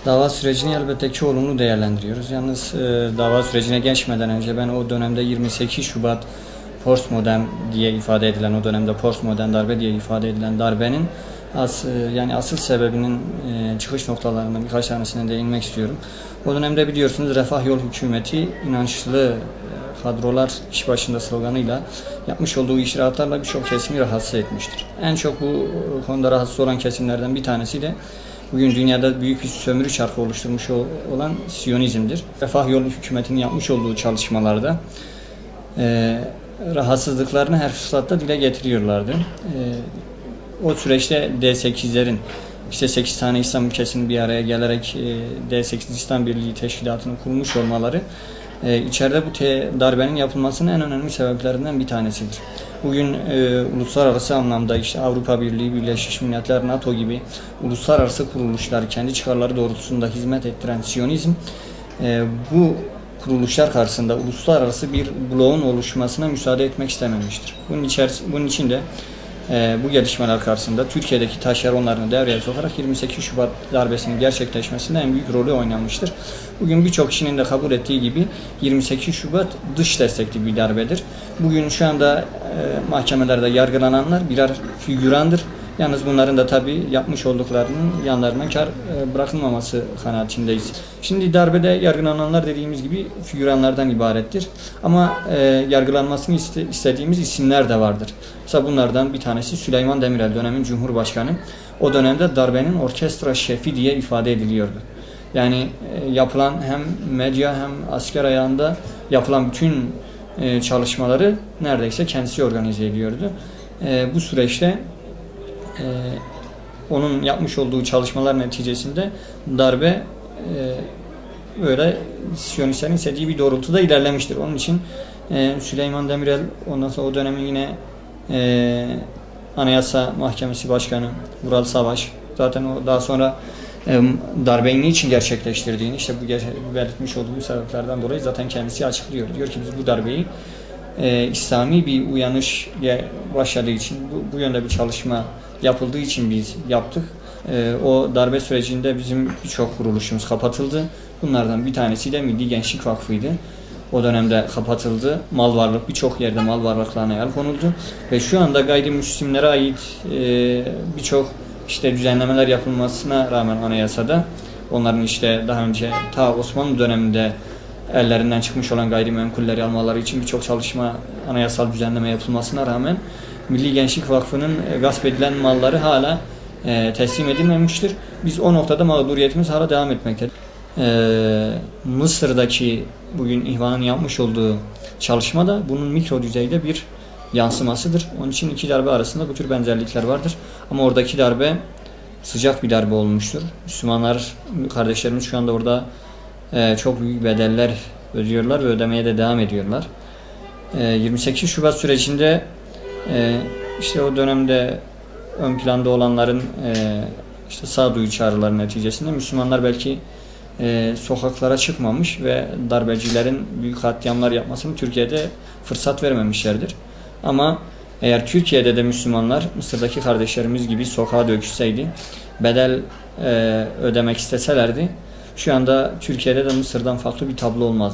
Dava sürecini elbette ki olumlu değerlendiriyoruz. Yalnız dava sürecine geçmeden önce ben o dönemde 28 Şubat postmodern diye ifade edilen, o dönemde postmodern darbe diye ifade edilen darbenin yani asıl sebebinin çıkış noktalarından birkaç tanesine değinmek istiyorum. O dönemde biliyorsunuz Refah Yol Hükümeti inançlı kadrolar iş başında sloganıyla yapmış olduğu icraatlarla birçok kesimi rahatsız etmiştir. En çok bu konuda rahatsız olan kesimlerden bir tanesi de bugün dünyada büyük bir sömürü çarkı oluşturmuş olan Siyonizm'dir. Refah Yol Hükümeti'nin yapmış olduğu çalışmalarda rahatsızlıklarını her fırsatta dile getiriyorlardı. O süreçte D8'lerin işte 8 tane İslam ülkesinin bir araya gelerek D8 İslam Birliği Teşkilatı'nı kurmuş olmaları içeride bu darbenin yapılmasının en önemli sebeplerinden bir tanesidir. Bugün uluslararası anlamda işte Avrupa Birliği, Birleşmiş Milletler, NATO gibi uluslararası kuruluşlar kendi çıkarları doğrultusunda hizmet ettiren Siyonizm bu kuruluşlar karşısında uluslararası bir bloğun oluşmasına müsaade etmek istememiştir. Bunun için de bu gelişmeler karşısında Türkiye'deki taşeronlarını devreye sokarak 28 Şubat darbesinin gerçekleşmesinde en büyük rolü oynamıştır. Bugün birçok kişinin de kabul ettiği gibi 28 Şubat dış destekli bir darbedir. Bugün şu anda mahkemelerde yargılananlar birer figürandır. Yalnız bunların da tabii yapmış olduklarının yanlarına kar bırakılmaması kanaatindeyiz. Şimdi darbede yargılananlar dediğimiz gibi figüranlardan ibarettir. Ama yargılanmasını istediğimiz isimler de vardır. Mesela bunlardan bir tanesi Süleyman Demirel, dönemin Cumhurbaşkanı. O dönemde darbenin orkestra şefi diye ifade ediliyordu. Yani yapılan hem medya hem asker ayağında yapılan bütün çalışmaları neredeyse kendisi organize ediyordu. Bu süreçte onun yapmış olduğu çalışmalar neticesinde darbe böyle Siyonistlerin istediği bir doğrultuda ilerlemiştir. Onun için Süleyman Demirel, ondan sonra o dönemin yine Anayasa Mahkemesi Başkanı Vural Savaş, zaten o daha sonra darbeyi niçin gerçekleştirdiğini işte bu belirtmiş olduğu sebeplerden dolayı zaten kendisi açıklıyor. Diyor ki biz bu darbeyi İslami bir uyanış başladığı için bu yönde bir çalışma yapıldığı için biz yaptık. O darbe sürecinde bizim birçok kuruluşumuz kapatıldı. Bunlardan bir tanesi de Milli Gençlik Vakfı'ydı. O dönemde kapatıldı. Mal varlık, birçok yerde mal varlıklarına el konuldu. Ve şu anda gayrimüslimlere ait birçok işte düzenlemeler yapılmasına rağmen anayasada, onların işte daha önce ta Osmanlı döneminde ellerinden çıkmış olan gayrimenkulleri almaları için birçok çalışma, anayasal düzenleme yapılmasına rağmen Milli Gençlik Vakfı'nın gasp edilen malları hala teslim edilmemiştir. Biz o noktada mağduriyetimiz hala devam etmektedir. Mısır'daki bugün İhvan'ın yapmış olduğu çalışma da bunun mikro düzeyde bir yansımasıdır. Onun için iki darbe arasında bu tür benzerlikler vardır. Ama oradaki darbe sıcak bir darbe olmuştur. Müslümanlar, kardeşlerimiz şu anda orada çok büyük bedeller ödüyorlar ve ödemeye de devam ediyorlar. 28 Şubat sürecinde işte o dönemde ön planda olanların işte sağduyu çağrıları neticesinde Müslümanlar belki sokaklara çıkmamış ve darbecilerin büyük katliamlar yapmasını Türkiye'de fırsat vermemişlerdir. Ama eğer Türkiye'de de Müslümanlar Mısır'daki kardeşlerimiz gibi sokağa dökülseydi, bedel ödemek isteselerdi, şu anda Türkiye'de de Mısır'dan farklı bir tablo olmaz.